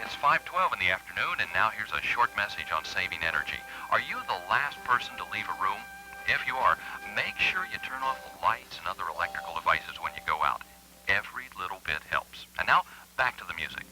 It's 5:12 in the afternoon, and now here's a short message on saving energy. Are you the last person to leave a room? If you are, make sure you turn off the lights and other electrical devices when you go out. Every little bit helps. And now, back to the music.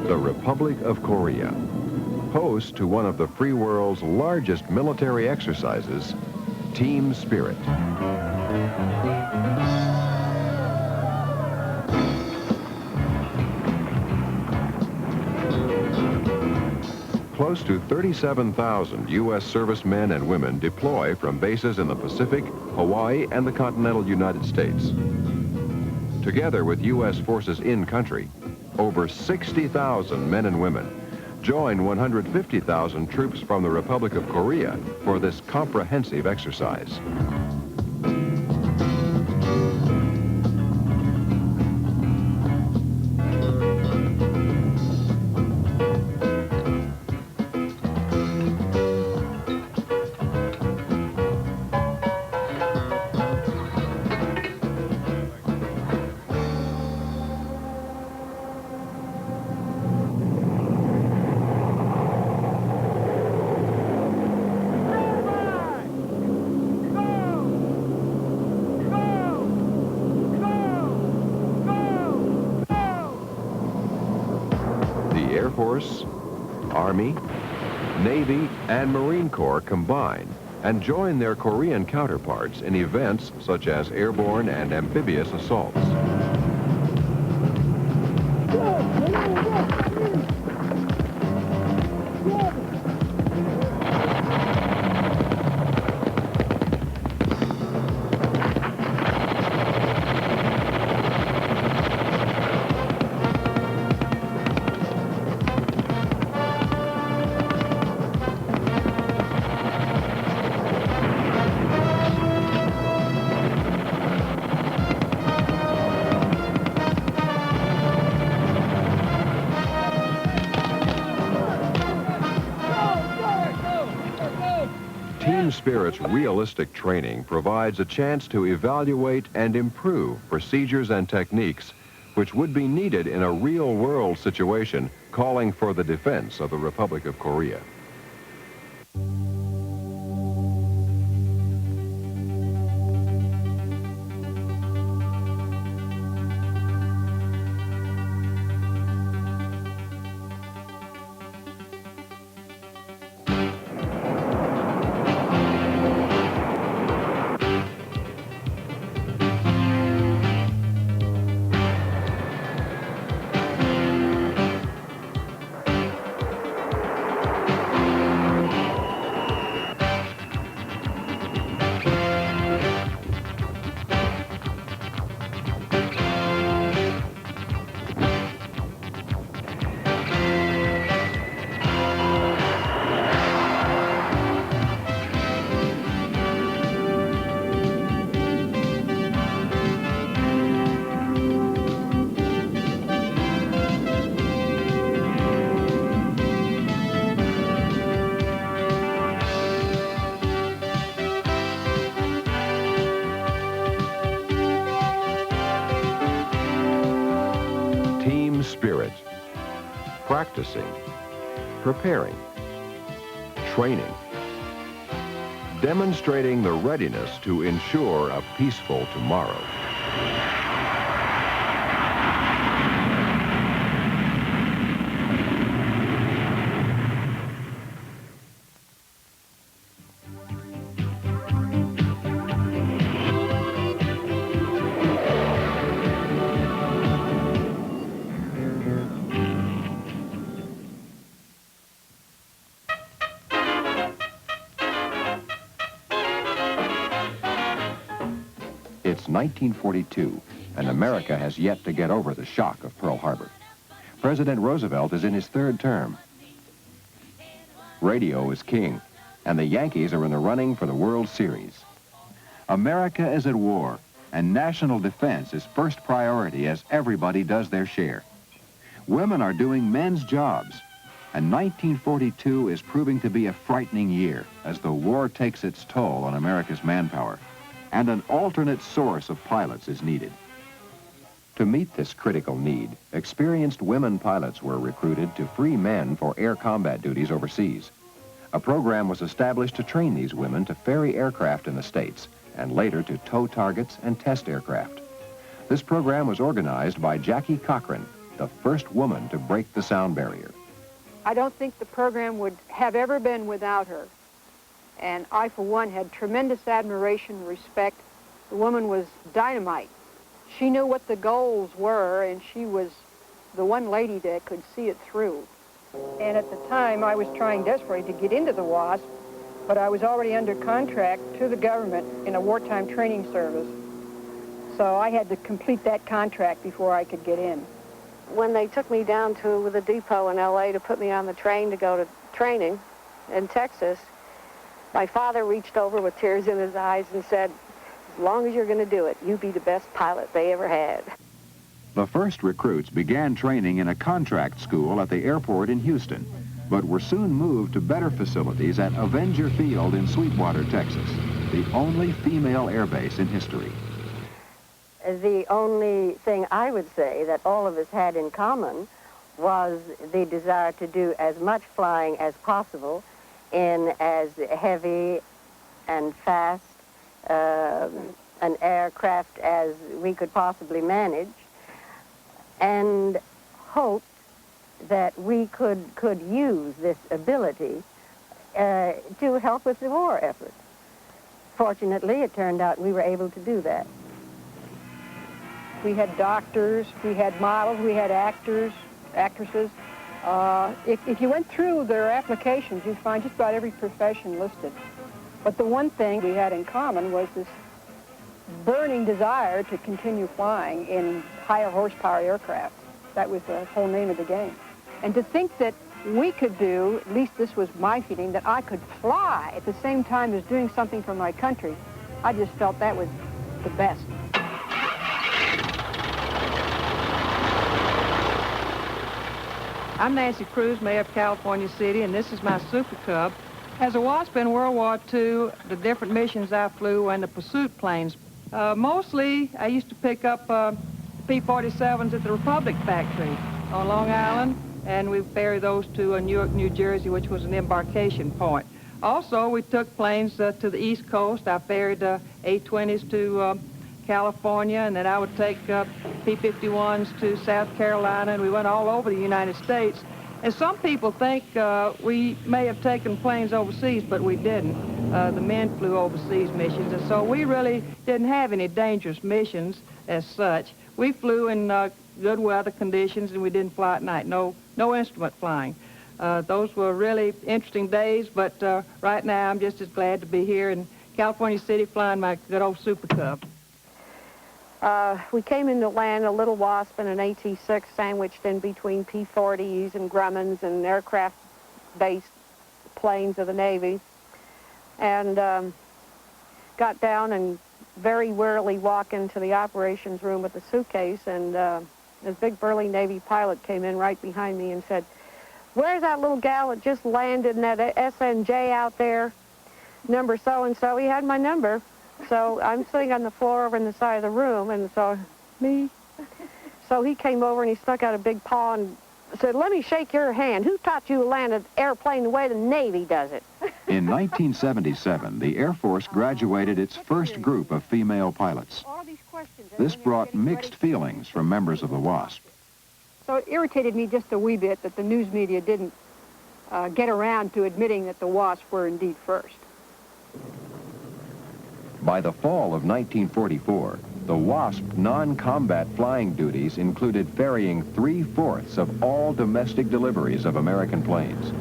The Republic of Korea, host to one of the free world's largest military exercises, Team Spirit. Close to 37,000 U.S. servicemen and women deploy from bases in the Pacific, Hawaii, and the continental United States. Together with U.S. forces in country, over 60,000 men and women join 150,000 troops from the Republic of Korea for this comprehensive exercise. Air Force, Army, Navy, and Marine Corps combine and join their Korean counterparts in events such as airborne and amphibious assaults. Team Spirit's realistic training provides a chance to evaluate and improve procedures and techniques which would be needed in a real-world situation calling for the defense of the Republic of Korea. Team Spirit. Practicing, preparing, training, demonstrating the readiness to ensure a peaceful tomorrow. It's 1942, and America has yet to get over the shock of Pearl Harbor. President Roosevelt is in his third term. Radio is king, and the Yankees are in the running for the World Series. America is at war, and national defense is first priority as everybody does their share. Women are doing men's jobs, and 1942 is proving to be a frightening year as the war takes its toll on America's manpower, and an alternate source of pilots is needed. To meet this critical need, experienced women pilots were recruited to free men for air combat duties overseas. A program was established to train these women to ferry aircraft in the States, and later to tow targets and test aircraft. This program was organized by Jackie Cochran, the first woman to break the sound barrier. I don't think the program would have ever been without her. And I, for one, had tremendous admiration and respect. The woman was dynamite. She knew what the goals were, and she was the one lady that could see it through. And at the time, I was trying desperately to get into the WASP, but I was already under contract to the government in a wartime training service. So I had to complete that contract before I could get in. When they took me down to the depot in L.A. to put me on the train to go to training in Texas, my father reached over with tears in his eyes and said, "As long as you're going to do it, you be the best pilot they ever had." The first recruits began training in a contract school at the airport in Houston, but were soon moved to better facilities at Avenger Field in Sweetwater, Texas, the only female airbase in history. The only thing I would say that all of us had in common was the desire to do as much flying as possible in as heavy and fast an aircraft as we could possibly manage, and hoped that we could use this ability to help with the war effort. Fortunately, it turned out we were able to do that. We had doctors, we had models, we had actors, actresses. If you went through their applications, you'd find just about every profession listed. But the one thing we had in common was this burning desire to continue flying in higher horsepower aircraft. That was the whole name of the game. And to think that we could do, at least this was my feeling, that I could fly at the same time as doing something for my country, I just felt that was the best. I'm Nancy Cruz, Mayor of California City, and this is my Super Cub. As a WASP in World War II, the different missions I flew were in the pursuit planes. Mostly, I used to pick up P-47s at the Republic factory on Long Island, and we ferried those to Newark, New Jersey, which was an embarkation point. Also, we took planes to the East Coast. I ferried A-20s to California, and then I would take P-51s to South Carolina, and we went all over the United States. And some people think we may have taken planes overseas, but we didn't. The men flew overseas missions, and so we really didn't have any dangerous missions as such. We flew in good weather conditions, and we didn't fly at night. No instrument flying. Those were really interesting days, but right now I'm just as glad to be here in California City flying my good old Super Cub. We came into land a little WASP and an AT-6 sandwiched in between P-40s and Grummons and aircraft-based planes of the Navy, and got down and very warily walked into the operations room with the suitcase, and this big burly Navy pilot came in right behind me and said, "Where's that little gal that just landed in that SNJ out there? Number so-and-so." He had my number. So I'm sitting on the floor over in the side of the room, and so, me. So he came over and he stuck out a big paw and said, "Let me shake your hand. Who taught you to land an airplane the way the Navy does it?" In 1977, the Air Force graduated its first group of female pilots. This brought mixed feelings from members of the WASP. So it irritated me just a wee bit that the news media didn't get around to admitting that the WASP were indeed first. By the fall of 1944, the WASP non-combat flying duties included ferrying 3/4 of all domestic deliveries of American planes.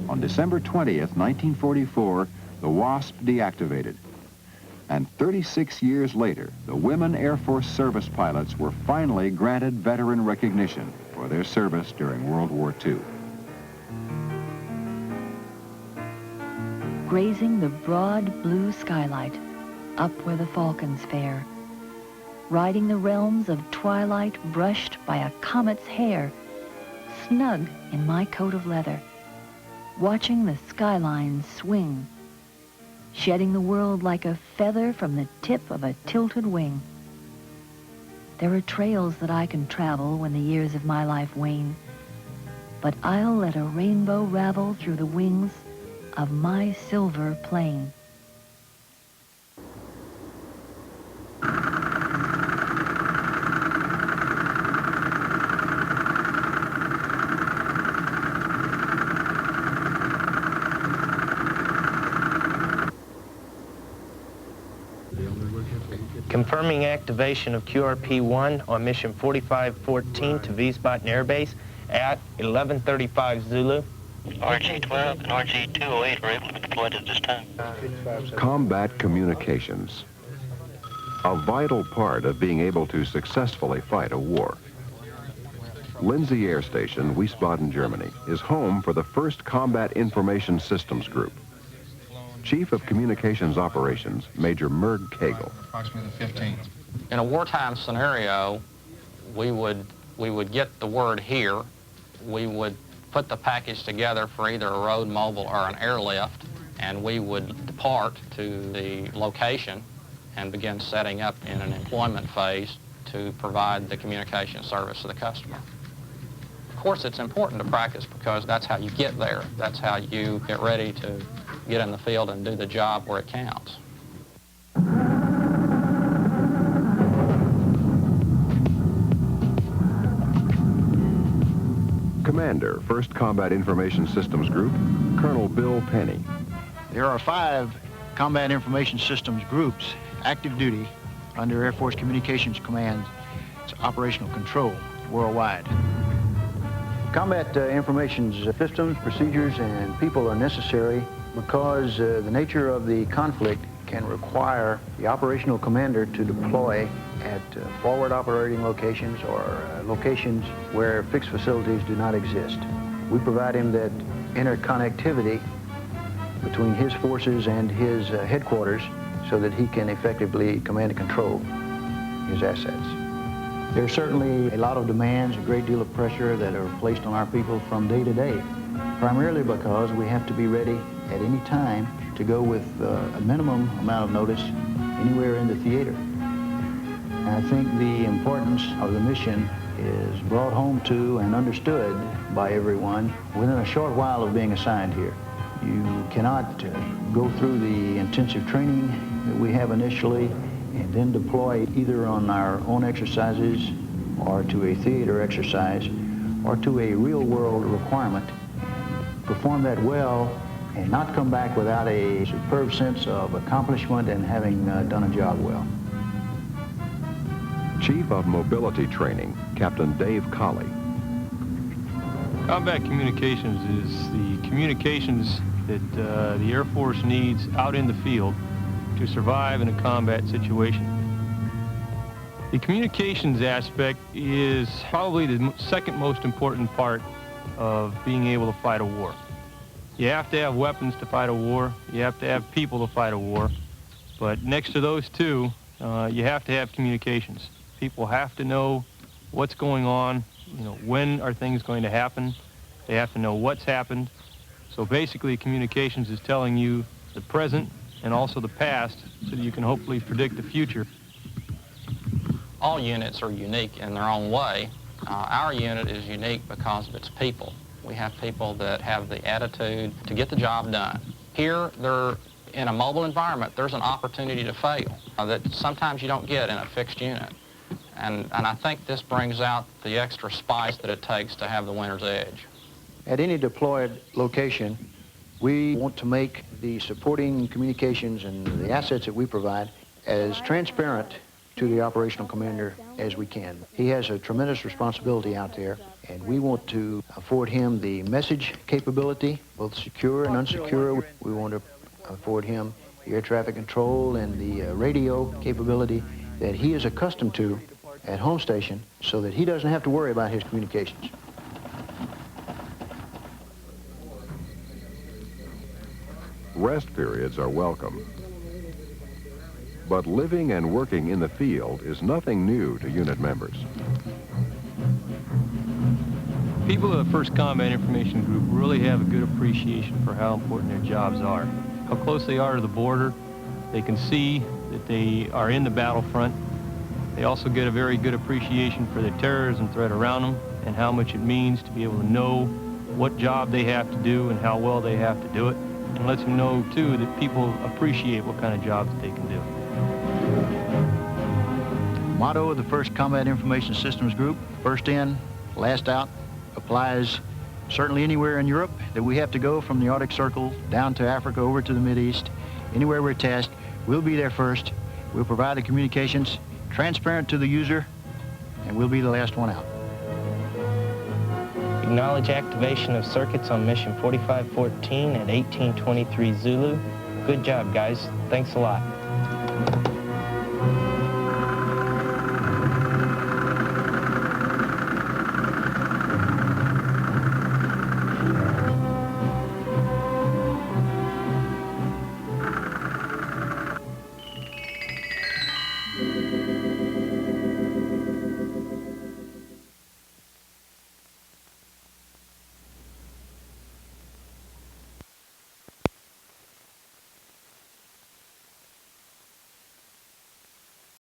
On December 20th, 1944, the WASP deactivated. And 36 years later, the women Air Force service pilots were finally granted veteran recognition for their service during World War II. grazing the broad blue skylight, up where the falcons fare, riding the realms of twilight brushed by a comet's hair, snug in my coat of leather, watching the skylines swing, shedding the world like a feather from the tip of a tilted wing. There are trails that I can travel when the years of my life wane, but I'll let a rainbow ravel through the wings of my silver plane. Confirming activation of QRP-1 on mission 4514 to V-Spot Air Base at 11:35 Zulu. RG-12 and RG-208 are able to be deployed at this time. Combat communications. A vital part of being able to successfully fight a war. Lindsay Air Station, Wiesbaden, Germany, is home for the first Combat Information Systems Group. Chief of Communications Operations, Major Merg Kegel. Approximately the 15th. In a wartime scenario, we would get the word here. We would put the package together for either a road mobile or an airlift, and we would depart to the location and begin setting up in an employment phase to provide the communication service to the customer. Of course, it's important to practice because that's how you get there. That's how you get ready to get in the field and do the job where it counts. Commander, 1st Combat Information Systems Group, Colonel Bill Penny. There are 5 Combat Information Systems groups active duty under Air Force Communications Command's operational control worldwide. Combat information systems, procedures, and people are necessary because the nature of the conflict can require the operational commander to deploy at forward operating locations or locations where fixed facilities do not exist. We provide him that interconnectivity between his forces and his headquarters so that he can effectively command and control his assets. There's certainly a lot of demands, a great deal of pressure that are placed on our people from day to day, primarily because we have to be ready at any time to go with a minimum amount of notice anywhere in the theater. And I think the importance of the mission is brought home to and understood by everyone within a short while of being assigned here. You cannot go through the intensive training that we have initially and then deploy either on our own exercises or to a theater exercise or to a real-world requirement, perform that well, and not come back without a superb sense of accomplishment and having done a job well. Chief of Mobility Training, Captain Dave Colley. Combat communications is the communications that the Air Force needs out in the field to survive in a combat situation. The communications aspect is probably the second most important part of being able to fight a war. You have to have weapons to fight a war. You have to have people to fight a war. But next to those two, you have to have communications. People have to know what's going on, when are things going to happen. They have to know what's happened. So basically, communications is telling you the present and also the past so that you can hopefully predict the future. All units are unique in their own way. Our unit is unique because of its people. We have people that have the attitude to get the job done. Here, they're in a mobile environment. There's an opportunity to fail that sometimes you don't get in a fixed unit. And I think this brings out the extra spice that it takes to have the winner's edge. At any deployed location, we want to make the supporting communications and the assets that we provide as transparent to the operational commander as we can. He has a tremendous responsibility out there, and we want to afford him the message capability, both secure and unsecure. We want to afford him the air traffic control and the radio capability that he is accustomed to at home station so that he doesn't have to worry about his communications. rest periods are welcome. But living and working in the field is nothing new to unit members. People of the 1st Combat Information Group really have a good appreciation for how important their jobs are, how close they are to the border. They can see that they are in the battlefront. They also get a very good appreciation for the terrorism threat around them and how much it means to be able to know what job they have to do and how well they have to do it. And lets them know, too, that people appreciate what kind of job that they can do. Motto of the 1st Combat Information Systems Group, first in, last out, applies certainly anywhere in Europe that we have to go, from the Arctic Circle down to Africa, over to the Mideast. Anywhere we're tasked, we'll be there first. We'll provide the communications transparent to the user, and we'll be the last one out. Acknowledge activation of circuits on mission 4514 at 1823 Zulu. Good job, guys. Thanks a lot.